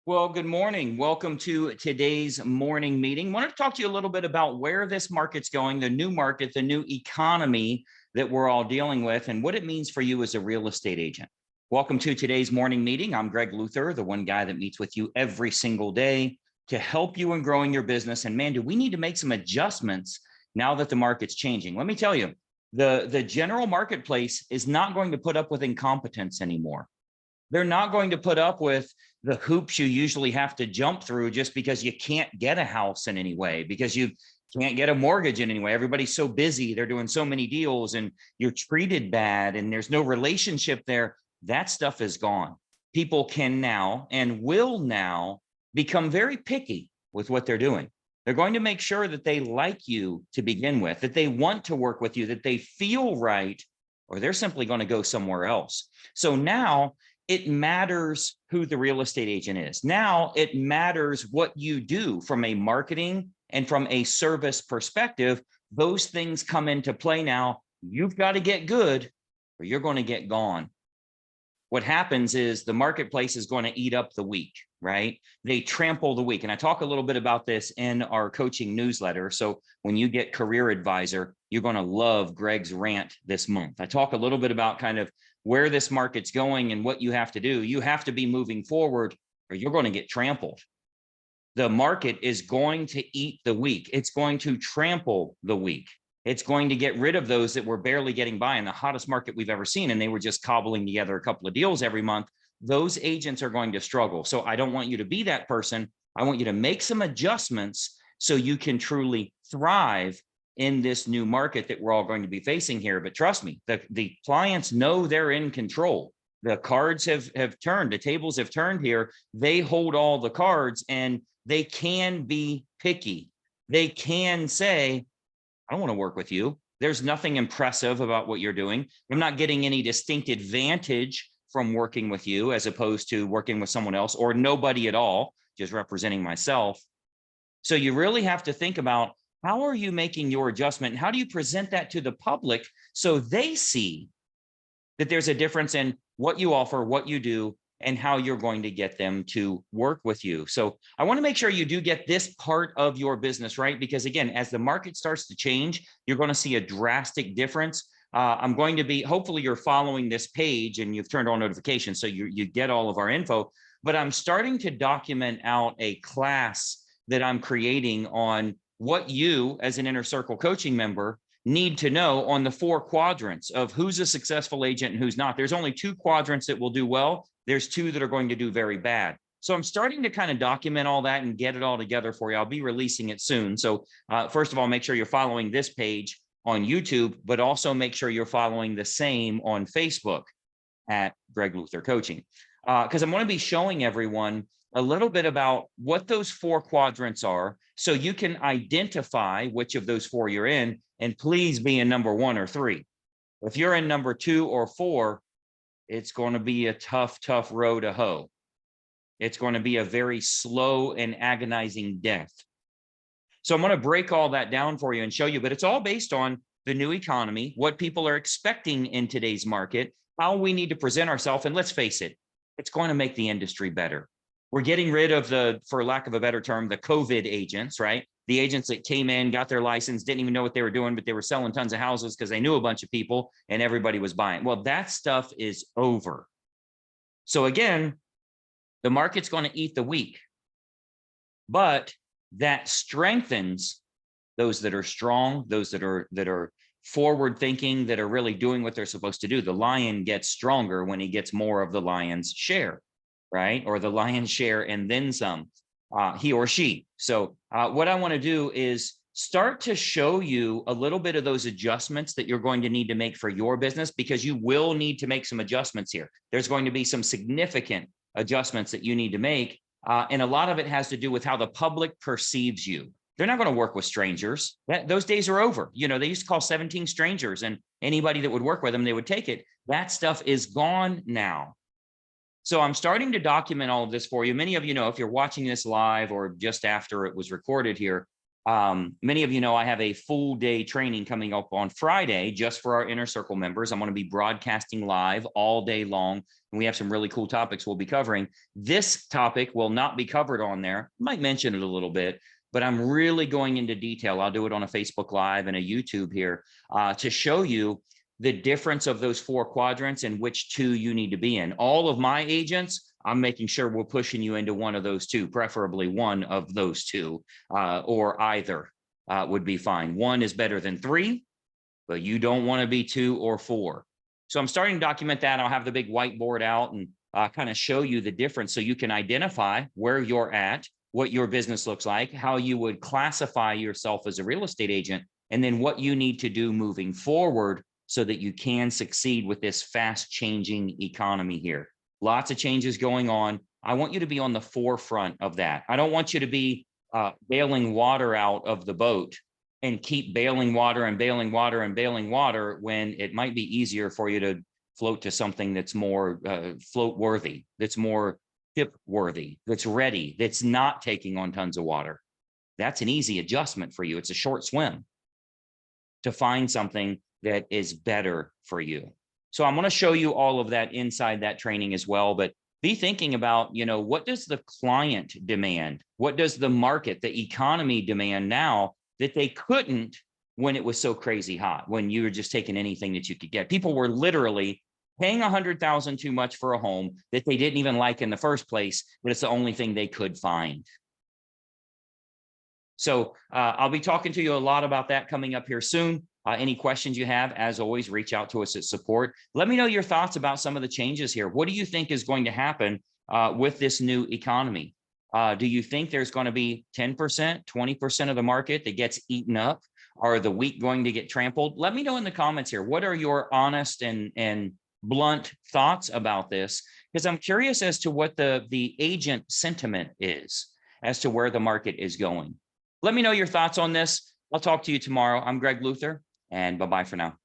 Well, good morning. Welcome to today's morning meeting. I wanted to talk to you a little bit about where this market's going, the new market, the new economy that we're all dealing with, and what it means for you as a real estate agent. Welcome to today's morning meeting. I'm Greg Luther, the one guy that meets with you every single day to help you in growing your business. And man, do we need to make some adjustments now that the market's changing? Let me tell you, the general marketplace is not going to put up with incompetence anymore. They're not going to put up with the hoops you usually have to jump through just because you can't get a house in any way, because you can't get a mortgage in any way. Everybody's so busy, they're doing so many deals, and you're treated bad, and there's no relationship there. That stuff is gone. People can now and will now become very picky with what they're doing. They're going to make sure that they like you to begin with, that they want to work with you, that they feel right, or they're simply going to go somewhere else. So now it matters who the real estate agent is. Now it matters what you do from a marketing and from a service perspective. Those things come into play now. You've got to get good or you're going to get gone. What happens is the marketplace is going to eat up the weak, right? They trample the weak. And I talk a little bit about this in our coaching newsletter. So when you get Career Advisor, you're going to love Greg's rant this month. I talk a little bit about kind of where this market's going and what you have to do. You have to be moving forward or you're going to get trampled. The market is going to eat the weak. It's going to trample the weak. It's going to get rid of those that were barely getting by in the hottest market we've ever seen, and they were just cobbling together a couple of deals every month. Those agents are going to struggle. So I don't want you to be that person. I want you to make some adjustments so you can truly thrive in this new market that we're all going to be facing here. But trust me, the clients know they're in control. The cards have turned, the tables have turned here. They hold all the cards and they can be picky. They can say, I don't want to work with you. There's nothing impressive about what you're doing. I'm not getting any distinct advantage from working with you as opposed to working with someone else or nobody at all, just representing myself. So you really have to think about, how are you making your adjustment? How do you present that to the public so they see that there's a difference in what you offer, what you do, and how you're going to get them to work with you. So I want to make sure you do get this part of your business right, because again, as the market starts to change, you're going to see a drastic difference. I'm going to be, hopefully you're following this page and you've turned on notifications so you get all of our info, but I'm starting to document out a class that I'm creating on what you as an Inner Circle coaching member need to know on the 4 quadrants of who's a successful agent and who's not. There's only 2 quadrants that will do well. There's 2 that are going to do very bad. So I'm starting to kind of document all that and get it all together for you. I'll be releasing it soon. So first of all, make sure you're following this page on YouTube, but also make sure you're following the same on Facebook at Greg Luther Coaching. Because I'm going to be showing everyone a little bit about what those 4 quadrants are so you can identify which of those 4 you're in, and please be in number 1 or 3. If you're in number 2 or 4, it's going to be a tough row to hoe. It's going to be a very slow and agonizing death. So I'm going to break all that down for you and show you, but it's all based on the new economy, what people are expecting in today's market, how we need to present ourselves. And let's face it, it's going to make the industry better. We're getting rid of the, for lack of a better term, the COVID agents, right? The agents that came in, got their license, didn't even know what they were doing, but they were selling tons of houses because they knew a bunch of people and everybody was buying. Well, that stuff is over. So again, the market's going to eat the weak, but that strengthens those that are strong, those that are forward thinking, that are really doing what they're supposed to do. The lion gets stronger when he gets more of the lion's share, right? Or the lion's share and then some, he or she. So what I want to do is start to show you a little bit of those adjustments that you're going to need to make for your business, because you will need to make some adjustments here. There's going to be some significant adjustments that you need to make. And a lot of it has to do with how the public perceives you. They're not going to work with strangers. Those days are over. You know, they used to call 17 strangers, and anybody that would work with them, they would take it. That stuff is gone now. So I'm starting to document all of this for you. Many of you know, if you're watching this live or just after it was recorded here, Many of you know I have a full day training coming up on Friday just for our Inner Circle members. I'm going to be broadcasting live all day long, and we have some really cool topics we'll be covering. This topic will not be covered on there. I might mention it a little bit, but I'm really going into detail. I'll do it on a Facebook Live and a YouTube here to show you the difference of those 4 quadrants and which 2 you need to be in. All of my agents, I'm making sure we're pushing you into one of those 2, preferably one of those 2, or either would be fine. 1 is better than 3, but you don't want to be 2 or 4. So I'm starting to document that. I'll have the big whiteboard out and kind of show you the difference so you can identify where you're at, what your business looks like, how you would classify yourself as a real estate agent, and then what you need to do moving forward so that you can succeed with this fast changing economy here. Lots of changes going on. I want you to be on the forefront of that. I don't want you to be bailing water out of the boat and keep bailing water and bailing water and bailing water when it might be easier for you to float to something that's more float worthy, that's more ship worthy, that's ready, that's not taking on tons of water. That's an easy adjustment for you. It's a short swim to find something that is better for you. So I'm going to show you all of that inside that training as well, but be thinking about, what does the client demand? What does the market, the economy demand now that they couldn't when it was so crazy hot, when you were just taking anything that you could get? People were literally paying $100,000 too much for a home that they didn't even like in the first place, but it's the only thing they could find. So I'll be talking to you a lot about that coming up here soon. Any questions you have, as always, reach out to us at support. Let me know your thoughts about some of the changes here. What do you think is going to happen with this new economy? Do you think there's going to be 10%, 20% of the market that gets eaten up? Are the weak going to get trampled? Let me know in the comments here. What are your honest and blunt thoughts about this? Because I'm curious as to what the agent sentiment is as to where the market is going. Let me know your thoughts on this. I'll talk to you tomorrow. I'm Greg Luther, and bye-bye for now.